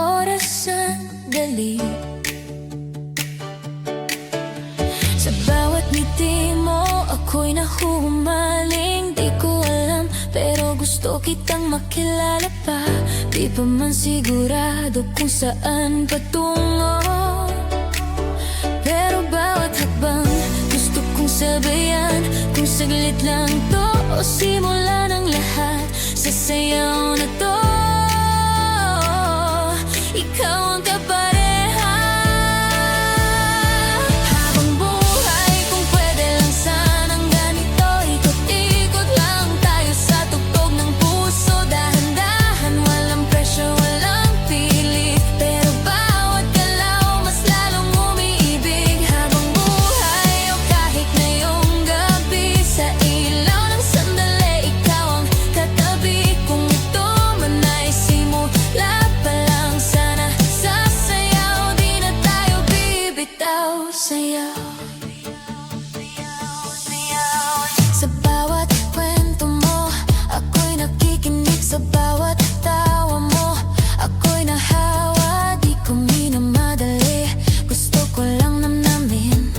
oras sandali. Sa bawat ngiti mo ako'y nahuhumaling. Di ko alam pero gusto kitang makilala pa. Di pa man sigurado kung saan patungo, pero bawat hakbang gusto kong sabayan. Kung saglit lang to o simula ng lahat sa sayaw na to, ikaw ang kapareha. Habang buhay kung pwede lang sanang ganito, ikot-ikot lang tayo sa tugtog ng puso. Dahan-dahan, walang presyo, walang pilit, pero bawat galaw mas lalong umiibig. Habang buhay o kahit ngayong gabi, sa ilaw ng sandali, ikaw ang katabi. Kung ito man ay simula pa lang, sana sasayaw, di na tayo bibitaw. Sayaw, sa bawat kwento mo ako'y nakikinig, sa bawat tawa mo ako'y nahawa. Di ko minamadali, gusto ko lang namnamin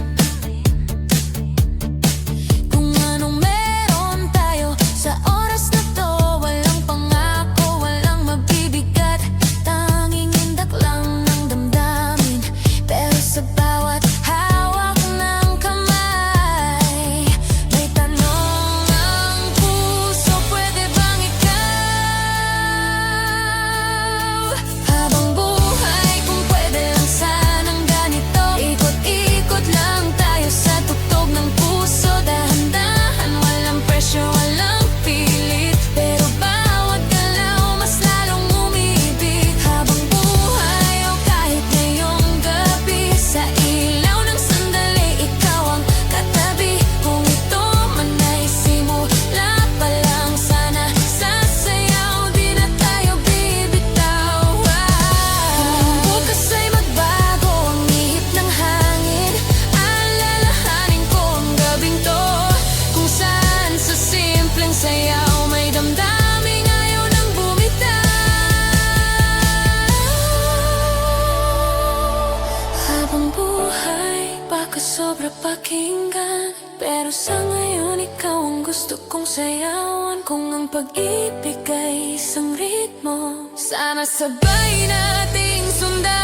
kung anong meron tayo sa oras na to. Walang pangako, walang mabibigat, tanging indak lang ng damdamin. Pero sa bawat hawak ng kamay, may tanong ang puso, pwede bang ikaw? Habang buhay kung pwede lang sanang ganito, ikot-ikot lang tayo sa tugtog ng puso. Dahan-dahan, walang presyo, walang pilit, pero bawat galaw mas lalong umiibig. Habang buhay o kahit ngayong gabi, sa ilaw ng sandali, ikaw ang katabi. Kung ito man ay simula pa lang, sana sasayaw, di na tayo bibitaw. Kung bukas ay magbago ang ihip ng hangin, alalahanin ko ang gabing to, kung saan sa simpleng sayaw may damdaming ayaw nang bumitaw. Habang buhay, baka sobra pakinggan, pero sa ngayon ikaw ang gusto kong sayawan. Kung ang pag-ibig ay isang ritmo, sana sabay nating sundan.